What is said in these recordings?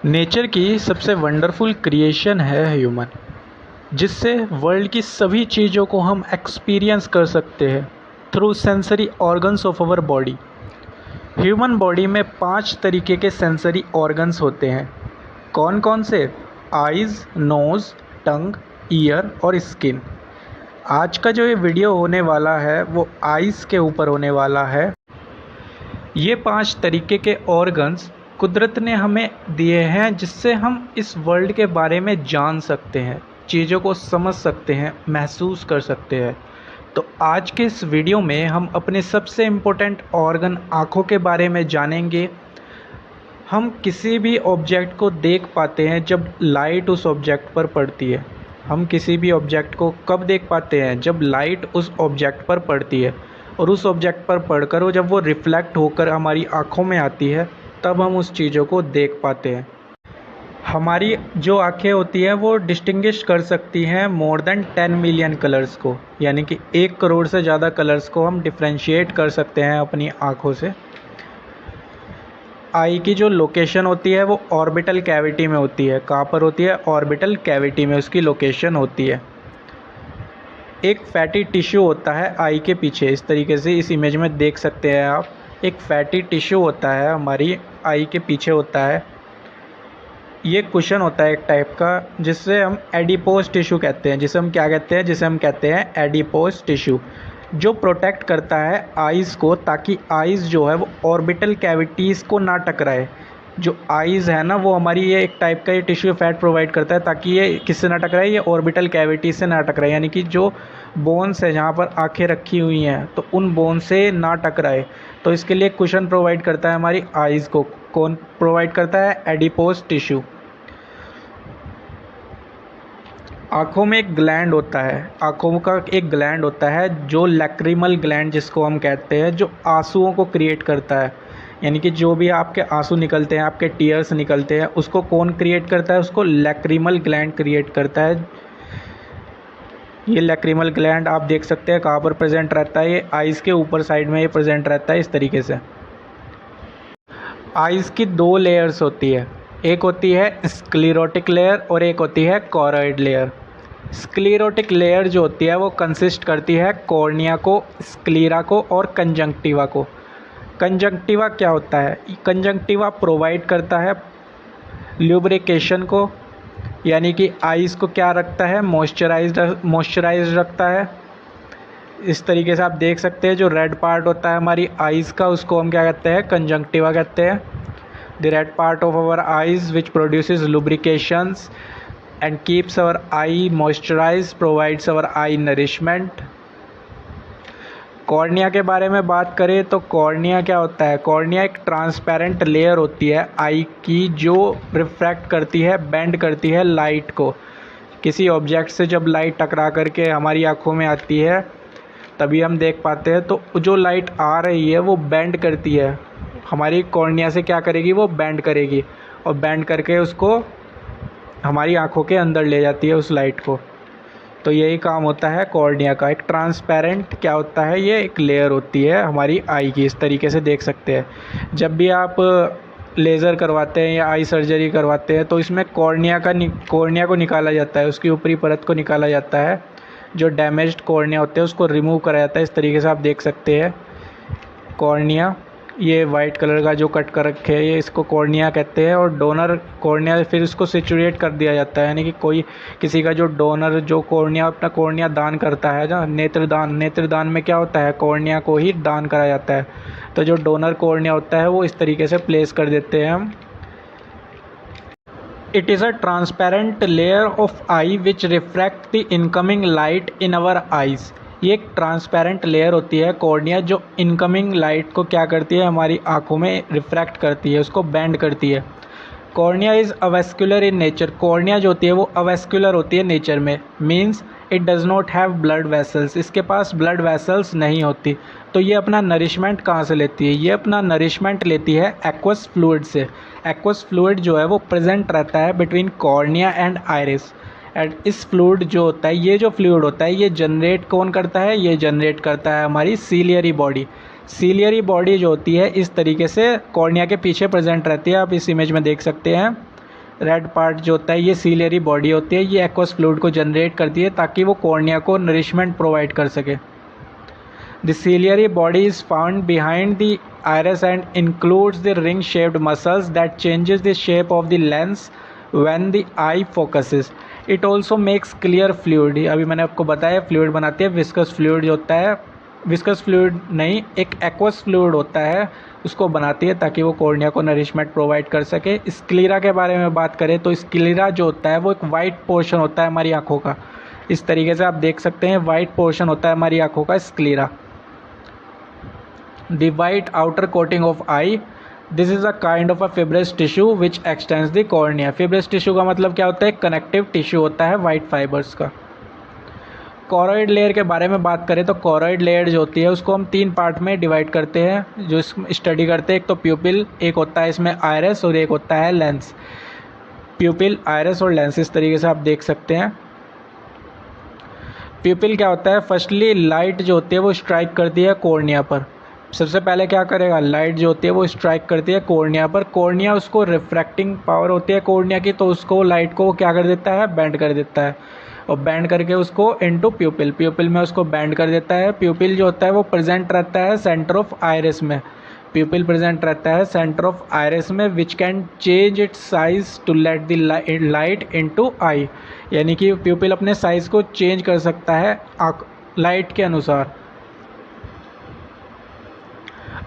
Nature की सबसे wonderful creation है ह्यूमन, जिससे वर्ल्ड की सभी चीज़ों को हम एक्सपीरियंस कर सकते हैं through sensory organs of our body. Human body में 5 तरीके के सेंसरी ऑर्गन्स होते हैं। कौन कौन से? आइज़, नोज़, टंग, ईयर और स्किन। आज का जो ये वीडियो होने वाला है वो आइज़ के ऊपर होने वाला है। ये 5 तरीके के ऑर्गन्स कुदरत ने हमें दिए हैं, जिससे हम इस वर्ल्ड के बारे में जान सकते हैं, चीज़ों को समझ सकते हैं, महसूस कर सकते हैं। तो आज के इस वीडियो में हम अपने सबसे इम्पोर्टेंट ऑर्गन आँखों के बारे में जानेंगे। हम किसी भी ऑब्जेक्ट को देख पाते हैं जब लाइट उस ऑब्जेक्ट पर पड़ती है। हम किसी भी ऑब्जेक्ट को कब देख पाते हैं? जब लाइट उस ऑब्जेक्ट पर पड़ती है, और उस ऑब्जेक्ट पर पड़कर जब वो रिफ्लेक्ट होकर हमारी आँखों में आती है, तब हम उस चीज़ों को देख पाते हैं। हमारी जो आँखें होती हैं वो डिस्टिंग्विश कर सकती हैं मोर देन 10 मिलियन कलर्स को, यानी कि 1 करोड़ से ज़्यादा कलर्स को हम डिफ्रेंशिएट कर सकते हैं अपनी आँखों से। आई की जो लोकेशन होती है वो ऑर्बिटल कैविटी में होती है। कहाँ पर होती है? ऑर्बिटल कैविटी में उसकी लोकेशन होती है। एक फैटी टिश्यू होता है आई के पीछे, इस तरीके से इस इमेज में देख सकते हैं आप। एक फैटी टिश्यू होता है हमारी आई के पीछे होता है। ये कुशन होता है एक टाइप का, जिससे हम एडिपोज टिश्यू कहते हैं। जिसे हम क्या कहते हैं? जिसे हम कहते हैं एडिपोज टिश्यू, जो प्रोटेक्ट करता है आइज़ को, ताकि आइज़ जो है वो ऑर्बिटल कैविटीज़ को ना टकराए। जो आइज़ है ना, वो हमारी ये एक टाइप का ये टिश्यू फैट प्रोवाइड करता है, ताकि ये किससे ना टकराए? ये ऑर्बिटल कैविटी से ना टकराए, यानी कि जो बोन्स है जहाँ पर आँखें रखी हुई हैं, तो उन बोन से ना टकराए। तो इसके लिए कुशन प्रोवाइड करता है हमारी आइज़ को। कौन प्रोवाइड करता है? Adipose tissue. आँखों में एक ग्लैंड होता है, आँखों का एक ग्लैंड होता है जो लैक्रिमल ग्लैंड जिसको हम कहते हैं, जो आंसुओं को क्रिएट करता है। यानी कि जो भी आपके आंसू निकलते हैं, आपके टीयर्स निकलते हैं, उसको कौन क्रिएट करता है? उसको लैक्रिमल ग्लैंड क्रिएट करता है। ये लैक्रिमल ग्लैंड आप देख सकते हैं कहाँ पर प्रेजेंट रहता है। ये आइज़ के ऊपर साइड में ये प्रेजेंट रहता है इस तरीके से। आइज़ की 2 लेयर्स होती है, एक होती है स्क्लेरोटिक लेयर और एक होती है कॉरॉइड लेयर। स्क्लेरोटिक लेयर जो होती है वो कंसिस्ट करती है कॉर्निया को, स्क्लीरा को और कंजंक्टिवा को। कंजंक्टिवा क्या होता है? कंजंक्टिवा प्रोवाइड करता है ल्यूब्रिकेशन को, यानी कि आइज़ को क्या रखता है? मॉइस्चराइज रखता है। इस तरीके से आप देख सकते हैं जो रेड पार्ट होता है हमारी आइज़ का, उसको हम क्या कहते हैं? कंजंक्टिवा कहते हैं। The red part of our eyes which produces lubrications and keeps our eye moisturized, provides our eye nourishment। Cornea के बारे में बात करें तो कॉर्निया क्या होता है? कॉर्निया एक ट्रांसपेरेंट लेयर होती है आई की, जो रिफ्रैक्ट करती है, बेंड करती है लाइट को। किसी ऑब्जेक्ट से जब लाइट टकरा करके हमारी आँखों में आती है, तभी हम देख पाते हैं। तो जो लाइट आ रही है वो बेंड करती है, हमारी कॉर्निया से क्या करेगी? वो बेंड करेगी, और बेंड करके उसको हमारी आँखों के अंदर ले जाती है उस लाइट को। तो यही काम होता है कॉर्निया का। एक ट्रांसपेरेंट क्या होता है? ये एक लेयर होती है हमारी आई की, इस तरीके से देख सकते हैं। जब भी आप लेज़र करवाते हैं या आई सर्जरी करवाते हैं, तो इसमें कॉर्निया को निकाला जाता है, उसकी ऊपरी परत को निकाला जाता है। जो डैमेज्ड कॉर्निया होते हैं उसको रिमूव करा जाता है। इस तरीके से आप देख सकते हैं कॉर्निया, ये वाइट कलर का जो कट कर रखे हैं, ये इसको कॉर्निया कहते हैं। और डोनर कॉर्निया फिर उसको सिचुएट कर दिया जाता है, यानी कि किसी का जो डोनर जो कॉर्निया अपना कॉर्निया दान करता है, जो नेत्रदान में क्या होता है? कॉर्निया को ही दान करा जाता है। तो जो डोनर कॉर्निया होता है वो इस तरीके से प्लेस कर देते हैं हम। It is a transparent layer of eye which refract the incoming light in our eyes. ये एक ट्रांसपेरेंट लेयर होती है कॉर्निया, जो इनकमिंग लाइट को क्या करती है? हमारी आँखों में रिफ्रैक्ट करती है, उसको बेंड करती है। Cornea is avascular in nature. Cornea जो होती है वो अवेस्कुलर होती है नेचर में, means it does not have blood vessels. इसके पास ब्लड वेसल्स नहीं होती। तो ये अपना नरिशमेंट कहाँ से लेती है? ये अपना नरिशमेंट लेती है एक्वस फ्लूइड से। एक्वस फ्लूइड जो है वो प्रेजेंट रहता है between cornea and iris. And इस फ्लूइड जो होता है, ये जो फ्लूइड होता है, ये जनरेट कौन करता है? ये जनरेट करता है हमारी सीलियरी बॉडी। सीलियरी बॉडी जो होती है इस तरीके से कॉर्निया के पीछे प्रेजेंट रहती है। आप इस इमेज में देख सकते हैं रेड पार्ट जो होता है ये सीलियरी बॉडी होती है, ये एक्वस फ्लूइड को जनरेट करती है ताकि वो कॉर्निया को नरिशमेंट प्रोवाइड कर सके। The ciliary body is found behind the iris and includes the ring-shaped muscles that changes the shape of the lens when the eye focuses. It also makes clear fluid. अभी मैंने आपको बताया fluid बनाती है, viscous fluid जो होता है, viscous fluid नहीं, एक एक्वस फ्लूइड होता है, उसको बनाती है ताकि वो कॉर्निया को नरिशमेंट प्रोवाइड कर सके। स्क्लीरा के बारे में बात करें तो स्क्लीरा जो होता है वो एक वाइट पोर्शन होता है हमारी आँखों का। इस तरीके से आप देख सकते हैं, वाइट पोर्शन होता है हमारी आँखों का sclera. The white outer coating of eye, this is a kind of a fibrous tissue which extends the cornea. Fibrous tissue का मतलब क्या होता है? कनेक्टिव टिश्यू होता है वाइट फाइबर्स का। कॉरोइड लेयर के बारे में बात करें तो कॉरोइड लेयर जो होती है उसको हम 3 पार्ट में डिवाइड करते हैं जो स्टडी करते हैं। एक तो प्यूपिल, एक होता है इसमें आयरस और एक होता है लेंस। प्यूपिल, आयरस और लेंस, इस तरीके से आप देख सकते हैं। प्यूपिल क्या होता है? फर्स्टली लाइट जो होती है वो स्ट्राइक करती है कॉर्निया पर। सबसे पहले क्या करेगा? लाइट जो होती है वो स्ट्राइक करती है कॉर्निया पर। कॉर्निया, उसको रिफ्रैक्टिंग पावर होती है कॉर्निया की, तो उसको लाइट को क्या कर देता है? बेंड कर देता है, और बेंड करके उसको इनटू प्यूपिल, प्यूपिल में उसको बेंड कर देता है। प्यूपिल जो होता है वो प्रेजेंट रहता है सेंटर ऑफ आइरिस में। प्यूपिल प्रेजेंट रहता है सेंटर ऑफ आइरिस में, which can change its size to let the light into eye. यानी कि प्यूपिल अपने साइज को चेंज कर सकता है लाइट के अनुसार।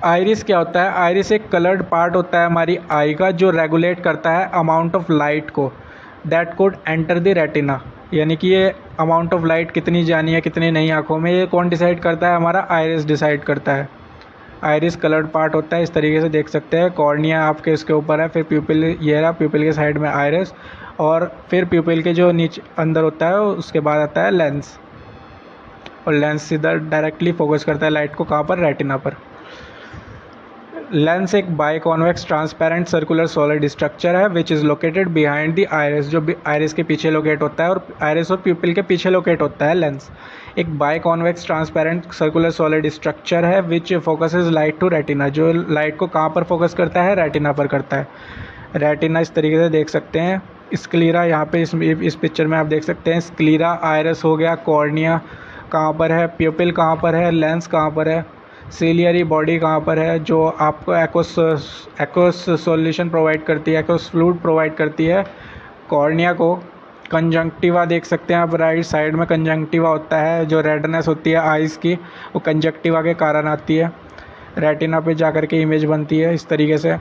आइरिस क्या होता है? आइरिस एक कलर्ड पार्ट होता है हमारी आई का जो रेगुलेट करता है अमाउंट ऑफ लाइट को that could enter the retina. यानी कि ये अमाउंट ऑफ लाइट कितनी जानी है कितनी नहीं आँखों में, ये कौन डिसाइड करता है? हमारा आइरिस डिसाइड करता है। आइरिस कलर्ड पार्ट होता है, इस तरीके से देख सकते हैं। कॉर्निया आपके इसके ऊपर है, फिर प्यूपिल ये रहा, प्यूपिल के साइड में आइरिस, और फिर प्यूपिल के जो नीचे अंदर होता है उसके बाद आता है लेंस, और लेंस सीधा डायरेक्टली फोकस करता है लाइट को, कहाँ पर? रेटिना पर। लेंस एक biconvex transparent circular solid structure है which is located behind the iris, जो आइरिस के पीछे लोकेट होता है, और आइरिस और प्यूपिल के पीछे लोकेट होता है लेंस। एक biconvex transparent circular solid structure है विच फोकसेस लाइट टू रेटिना, जो लाइट को कहाँ पर फोकस करता है? रेटिना पर करता है। रेटिना इस तरीके से देख सकते हैं। स्क्लीरा यहाँ पे इस पिक्चर में आप देख सकते हैं। स्क्लीरा, आइरिस हो गया, कॉर्निया कहाँ पर है, प्यूपिल कहाँ पर है, लेंस कहाँ पर है, सीलियरी बॉडी कहाँ पर है जो आपको एक्वस सॉल्यूशन प्रोवाइड करती है, एक्वस फ्लूइड प्रोवाइड करती है कॉर्निया को। कंजंक्टिवा देख सकते हैं आप, राइट साइड में कंजंक्टिवा होता है, जो रेडनेस होती है आइज़ की वो कंजंक्टिवा के कारण आती है। रेटिना पे जाकर के इमेज बनती है इस तरीके से।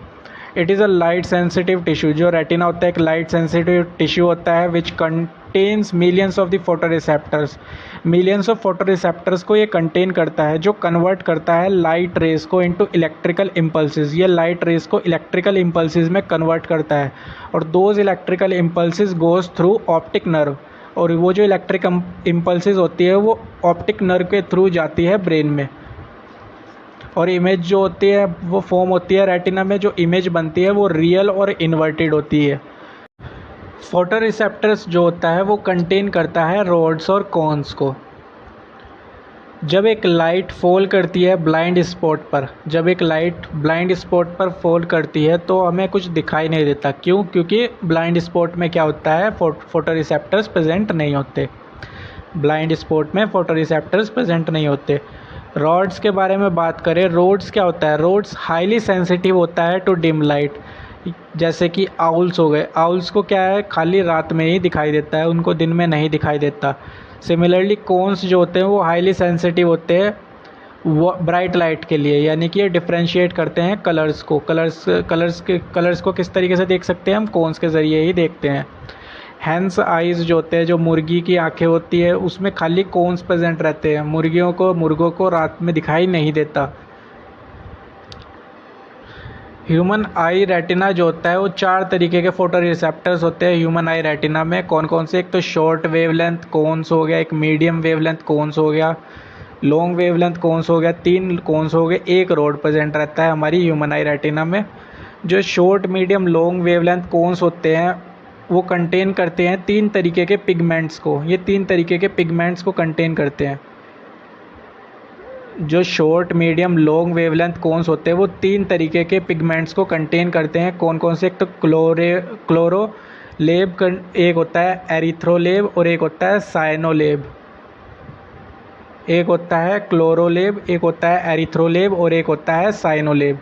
It is a light sensitive tissue, जो रेटिना होता है एक लाइट सेंसिटिव टिश्यू होता है which contains millions of the photoreceptors. Millions of photoreceptors को ये कंटेन करता है, जो कन्वर्ट करता है लाइट रेस को इनटू इलेक्ट्रिकल इम्पल्सेस। ये लाइट रेस को इलेक्ट्रिकल इम्पल्सेस में कन्वर्ट करता है, और those electrical impulses goes through optic nerve, और वो जो इलेक्ट्रिक इम्पल्सेस होती है वो ऑप्टिक नर्व के थ्रू जाती है ब्रेन में, और इमेज जो होती है वो फॉर्म होती है रेटिना में। जो इमेज बनती है वो रियल और इन्वर्टेड होती है। फोटोरिसेप्टर्स जो होता है वो कंटेन करता है रोड्स और कोन्स को। जब एक लाइट फॉल करती है ब्लाइंड स्पॉट पर, जब एक लाइट ब्लाइंड स्पॉट पर फॉल करती है तो हमें कुछ दिखाई नहीं देता। क्यों? क्योंकि ब्लाइंड स्पॉट में क्या होता है? फोटोरिसेप्टर्स प्रेजेंट नहीं होते। ब्लाइंड स्पॉट में फोटोरिसेप्टर्स प्रेजेंट नहीं होते। रॉड्स के बारे में बात करें, रोड्स क्या होता है? रोड्स हाईली सेंसिटिव होता है टू डिम लाइट, जैसे कि आउल्स हो गए। आउल्स को क्या है? खाली रात में ही दिखाई देता है, उनको दिन में नहीं दिखाई देता। सिमिलरली कोन्स जो होते हैं वो हाईली सेंसिटिव होते हैं वो ब्राइट लाइट के लिए, यानी कि ये डिफ्रेंशिएट करते हैं कलर्स को। कलर्स को किस तरीके से देख सकते हैं? हम कोन्स के ज़रिए ही देखते हैं। हैंस आइज़ जो होते हैं, जो मुर्गी की आंखें होती है उसमें खाली कोन्स प्रेजेंट रहते हैं, मुर्गों को रात में दिखाई नहीं देता। ह्यूमन आई रेटिना जो होता है वो 4 तरीके के फोटो रिसेप्टर्स होते हैं ह्यूमन आई रेटिना में। कौन कौन से? एक तो शॉर्ट वेवलेंथ कोन्स हो गया, एक मीडियम वेवलेंथ कोन्स हो गया, लॉन्ग वेवलेंथ कोन्स हो गया, 3 कोन्स हो गए, एक रोड प्रेजेंट रहता है हमारी ह्यूमन आई रेटिना में। जो short, medium, long wavelength cones होते हैं वो कंटेन करते हैं 3 तरीके के पिगमेंट्स को। ये 3 तरीके के पिगमेंट्स को कंटेन करते हैं। जो short, medium, long wavelength cones होते हैं वो 3 तरीके के पिगमेंट्स को कंटेन करते हैं। कौन कौन से? एक तो क्लोरो एक होता है एरिथ्रोलेब और एक होता है साइनोलेब। एक होता है क्लोरोलेब, एक होता है एरिथ्रोलेब और एक होता है साइनोलेब।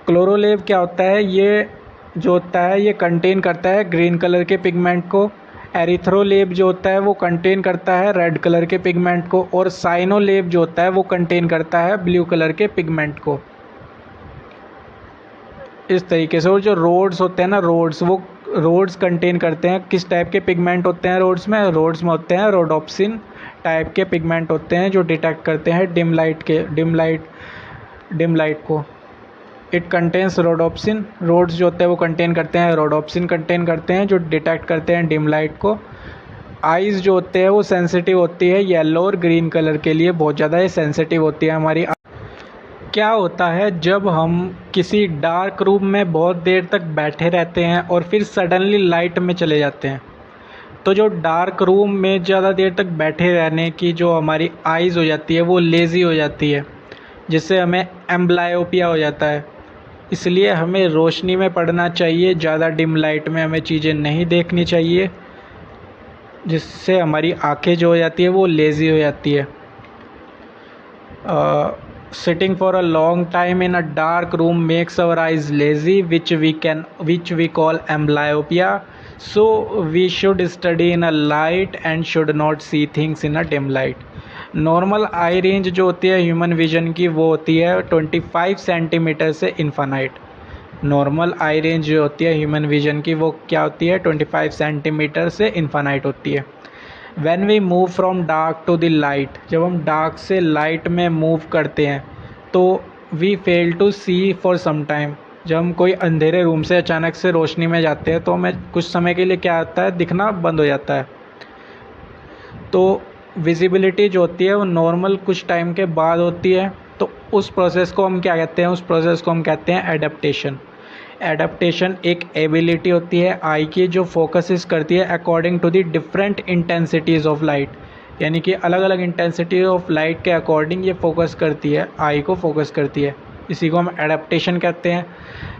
क्लोरोलेब क्या होता है, ये जो होता है ये कंटेन करता है ग्रीन कलर के पिगमेंट को। एरिथ्रोलेब जो होता है वो कंटेन करता है रेड कलर के पिगमेंट को, और साइनोलेब जो होता है वो कंटेन करता है ब्लू कलर के पिगमेंट को। इस तरीके से। और जो रोड्स होते हैं ना, वो रोड्स कंटेन करते हैं किस टाइप के पिगमेंट होते हैं रोड्स में होते हैं रोडोप्सिन टाइप के पिगमेंट होते हैं जो डिटेक्ट करते हैं डिम लाइट को। इट कंटेन्स रोडोप्सिन, रोड्स जो होते हैं वो कंटेन करते हैं रोडोप्सिन कंटेन करते हैं जो डिटेक्ट करते हैं डिम लाइट को। आइज़ जो होते हैं वो सेंसिटिव होती है येलो और ग्रीन कलर के लिए, बहुत ज़्यादा ये सेंसिटिव होती है हमारी। क्या होता है जब हम किसी डार्क रूम में बहुत देर तक बैठे रहते हैं और फिर सडनली लाइट में चले जाते हैं, तो जो डार्क रूम में ज़्यादा देर तक बैठे रहने की जो हमारी आइज़ हो जाती है वो लेज़ी हो जाती है, जिससे हमें एम्ब्लायोपिया हो जाता है। इसलिए हमें रोशनी में पढ़ना चाहिए, ज़्यादा डिम लाइट में हमें चीज़ें नहीं देखनी चाहिए, जिससे हमारी आंखें जो हो जाती है वो लेज़ी हो जाती है। Sitting for a long time in a dark room makes our eyes lazy, which we call amblyopia. So we should study in a light and should not see things in a dim light. Normal I range जो होती है human vision की वो होती है 25 centimetre से infinite. Normal आई range जो होती है ह्यूमन विजन की वो क्या होती है 25 सेंटीमीटर से इन्फानाइट होती है। When we move from dark to the light, जब हम डार्क से लाइट में मूव करते हैं तो we fail to see for some time। जब हम कोई अंधेरे रूम से अचानक से रोशनी में जाते हैं तो हमें कुछ समय के लिए क्या होता है, दिखना बंद हो जाता है। तो विजिबिलिटी जो होती है वो नॉर्मल कुछ टाइम के बाद होती है। तो उस प्रोसेस को हम क्या कहते हैं, उस प्रोसेस को हम कहते हैं एडेप्टेशन। एडेप्टेशन एक एबिलिटी होती है आई की जो फोकसिस करती है according to the different intensities of light, यानी कि अलग अलग इंटेंसिटी ऑफ लाइट के अकॉर्डिंग ये फोकस करती है, आई को फोकस करती है। इसी को हम एडेप्टेशन कहते हैं।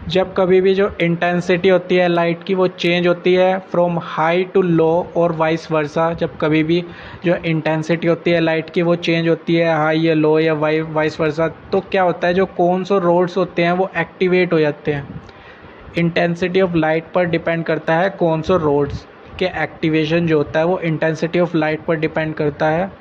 जब कभी भी जो इंटेंसिटी होती है लाइट की वो चेंज होती है फ्रॉम हाई टू लो और वाइस वर्सा, जब कभी भी जो इंटेंसिटी होती है लाइट की वो चेंज होती है हाई या लो या वाइस वर्सा, तो क्या होता है जो कोन्स और रोड्स होते हैं वो एक्टिवेट हो जाते हैं। इंटेंसिटी ऑफ लाइट पर डिपेंड करता है कोन्स और रोड्स के एक्टिवेशन जो होता है वो इंटेंसिटी ऑफ लाइट पर डिपेंड करता है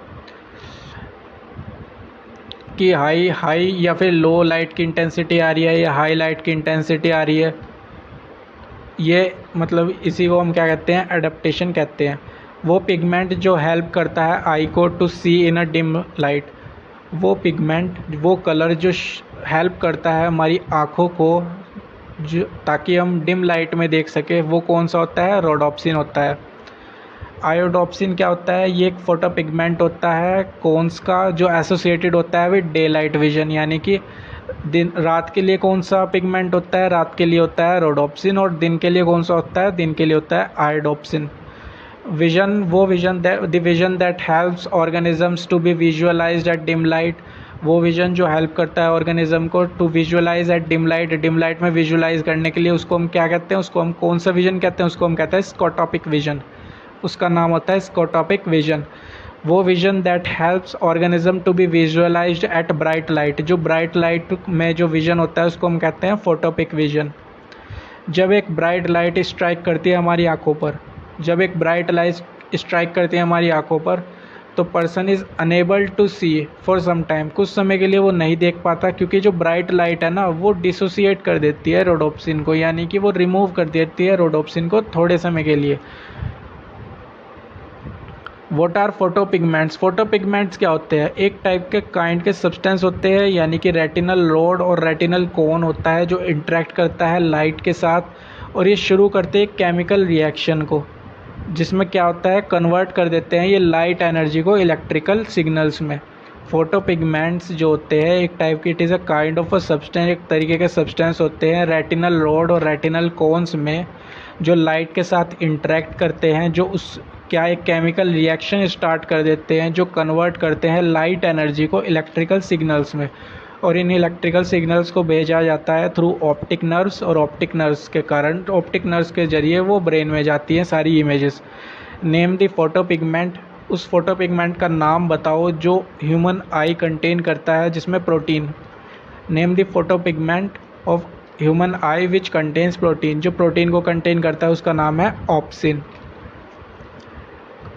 कि हाई या फिर लो लाइट की इंटेंसिटी आ रही है या हाई लाइट की इंटेंसिटी आ रही है। ये मतलब इसी को हम क्या कहते हैं, एडेप्टेशन कहते हैं। वो पिगमेंट जो हेल्प करता है आई को to see in a dim light, वो पिगमेंट वो कलर जो हेल्प करता है हमारी आँखों को जो ताकि हम डिम लाइट में देख सके, वो कौन सा होता है, रोडोप्सिन होता है। आयोडोप्सिन क्या होता है, ये एक फोटो पिगमेंट होता है कोन्स का जो एसोसिएटेड होता है विद डे लाइट विजन, यानी कि रात के लिए कौन सा पिगमेंट होता है, रात के लिए होता है रोडोप्सिन, और दिन के लिए कौन सा होता है, दिन के लिए होता है iodopsin. The vision that helps organisms to be visualised at dim light, वो विजन जो हेल्प करता है ऑर्गेनिज्म को to visualize at dim light में विजुअलाइज करने के लिए, उसको हम क्या कहते हैं, उसको हम कौन सा विजन कहते हैं, उसको हम कहते हैं स्कोटॉपिक विजन। उसका नाम होता है स्कोटॉपिक विजन। वो vision that helps organism to be visualised at bright light, जो ब्राइट लाइट में जो विजन होता है उसको हम कहते हैं फोटोपिक विजन। जब एक ब्राइट लाइट स्ट्राइक करती है हमारी आँखों पर, तो person is unable to see for some time, कुछ समय के लिए वो नहीं देख पाता, क्योंकि जो ब्राइट लाइट है ना वो डिसोसिएट कर देती है रोडोप्सिन को, यानी कि वो रिमूव कर देती है रोडोप्सिन को थोड़े समय के लिए। What are फोटोपिगमेंट्स? फोटोपिगमेंट्स क्या होते हैं, एक टाइप के काइंड के सब्सटेंस होते हैं, यानी कि रेटिनल रोड और रेटिनल कोन होता है जो इंटरेक्ट करता है लाइट के साथ, और ये शुरू करते हैं केमिकल रिएक्शन को, जिसमें क्या होता है कन्वर्ट कर देते हैं ये लाइट एनर्जी को इलेक्ट्रिकल सिग्नल्स में। फोटोपिगमेंट्स जो होते हैं एक टाइप की, it is a kind of a substance, एक तरीके के सब्सटेंस होते हैं रेटिनल रोड और रेटिनल कोन्स में जो लाइट के साथ इंटरेक्ट करते हैं, जो उस क्या एक केमिकल रिएक्शन स्टार्ट कर देते हैं जो कन्वर्ट करते हैं लाइट एनर्जी को इलेक्ट्रिकल सिग्नल्स में। और इन इलेक्ट्रिकल सिग्नल्स को भेजा जाता है थ्रू ऑप्टिक नर्व्स, और ऑप्टिक नर्व्स के कारण ऑप्टिक नर्व्स के ज़रिए वो ब्रेन में जाती हैं सारी images. Name the photo pigment, उस फोटो पिगमेंट का नाम बताओ जो ह्यूमन आई कंटेन करता है जिसमें protein. Name the photo pigment of human I which contains protein, जो प्रोटीन को कंटेन करता है उसका नाम है ऑप्सिन।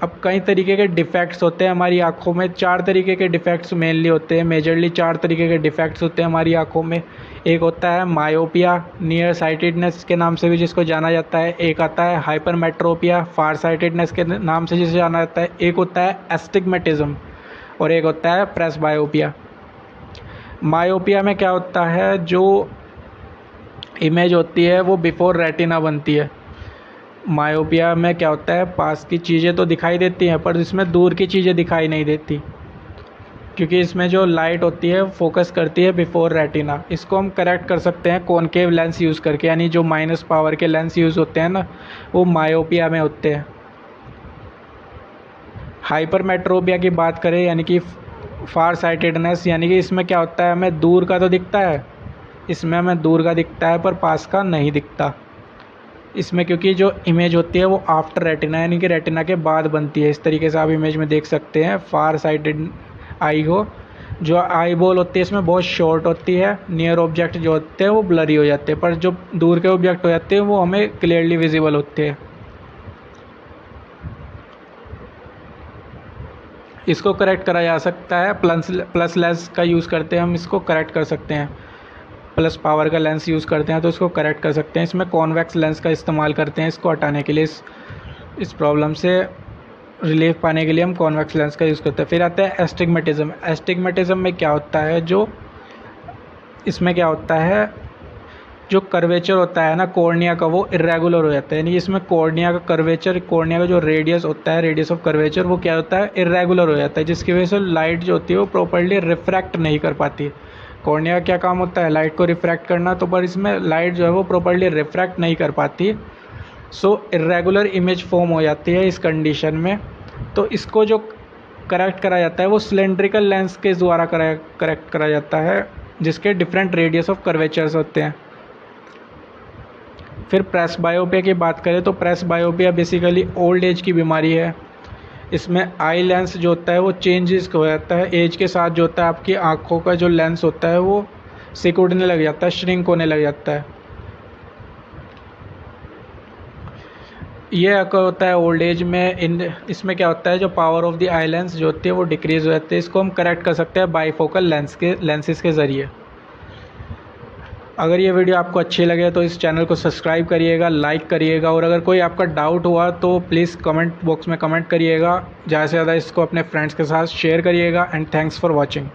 अब कई तरीके के डिफेक्ट्स होते हैं हमारी आँखों में, 4 तरीके के डिफेक्ट्स मेनली होते हैं, मेजरली 4 तरीके के डिफेक्ट्स होते हैं हमारी आँखों में। एक होता है मायोपिया, नियर साइटेडनेस के नाम से भी जिसको जाना जाता है। एक आता है हाइपरमेट्रोपिया, फार साइटेडनेस के नाम से जिसे जाना जाता है। एक होता है एस्टिग्मेटिज्म और एक होता है प्रेसबायोपिया। मायोपिया में क्या होता है, जो इमेज होती है वो बिफोर रेटिना बनती है। मायोपिया में क्या होता है, पास की चीज़ें तो दिखाई देती हैं पर इसमें दूर की चीज़ें दिखाई नहीं देती, क्योंकि इसमें जो लाइट होती है फोकस करती है बिफोर रेटिना। इसको हम करेक्ट कर सकते हैं कॉनकेव लेंस यूज़ करके, यानी जो माइनस पावर के लेंस यूज़ होते हैं ना, वो मायोपिया में होते हैं। हाइपरमेट्रोपिया की बात करें, यानी कि फार साइटेडनेस, यानी कि इसमें क्या होता है, हमें दूर का तो दिखता है, इसमें हमें दूर का दिखता है पर पास का नहीं दिखता। इसमें क्योंकि जो इमेज होती है वो आफ्टर रेटिना, यानी कि रेटिना के बाद बनती है। इस तरीके से आप इमेज में देख सकते हैं फार साइटेड आई को। जो आई बॉल होती है इसमें बहुत शॉर्ट होती है, नियर ऑब्जेक्ट जो होते हैं वो ब्लरी हो जाते हैं, पर जो दूर के ऑब्जेक्ट हो जाते हैं वो हमें क्लियरली विजिबल होते हैं। इसको करेक्ट करा जा सकता है, प्लस लेंस का यूज़ करते हैं हम, इसको करेक्ट कर सकते हैं। प्लस पावर का लेंस यूज़ करते हैं तो इसको करेक्ट कर सकते हैं। इसमें कॉन्वेक्स लेंस का इस्तेमाल करते हैं इसको हटाने के लिए, इस प्रॉब्लम से रिलीफ पाने के लिए हम कॉन्वेक्स लेंस का यूज़ करते हैं। फिर आता है एस्टिग्मेटिज्म। एस्टिग्मेटिज्म में क्या होता है, जो इसमें क्या होता है, जो कर्वेचर होता है ना कॉर्निया का, वो इरेगुलर हो जाता है। यानी इसमें कॉर्निया का कर्वेचर, कॉर्निया का जो रेडियस होता है, रेडियस ऑफ कर्वेचर, वो क्या होता है, इरेगुलर हो जाता है, जिसकी वजह से लाइट जो होती है वो प्रॉपर्ली रिफ्रैक्ट नहीं कर पाती। कॉर्निया का क्या काम होता है, लाइट को रिफ्रैक्ट करना, तो पर इसमें लाइट जो है वो प्रॉपर्ली रिफ्रैक्ट नहीं कर पाती। सो इरेगुलर इमेज फॉर्म हो जाती है इस कंडीशन में। तो इसको जो करेक्ट करा जाता है वो सिलेंड्रिकल लेंस के द्वारा करेक्ट करा जाता है, जिसके डिफरेंट रेडियस ऑफ कर्वेचर्स होते हैं। फिर प्रेसबायोपिया की बात करें तो प्रेसबायोपिया बेसिकली ओल्ड एज की बीमारी है। इसमें आई लेंस जो होता है वो चेंजेस हो जाता है एज के साथ। जो होता है आपकी आँखों का जो लेंस होता है वो सिकुड़ने लग जाता है, श्रिंक होने लग जाता है। ये होता है ओल्ड एज में। इसमें क्या होता है, जो power of the eye lens जो होती है वो डिक्रीज़ हो जाती है। इसको हम करेक्ट कर सकते हैं बाईफोकल लेंसेज के ज़रिए। अगर ये वीडियो आपको अच्छी लगे तो इस चैनल को सब्सक्राइब करिएगा, लाइक करिएगा, और अगर कोई आपका डाउट हुआ तो प्लीज़ कमेंट बॉक्स में कमेंट करिएगा। ज़्यादा से ज़्यादा इसको अपने फ्रेंड्स के साथ शेयर करिएगा। And thanks for watching.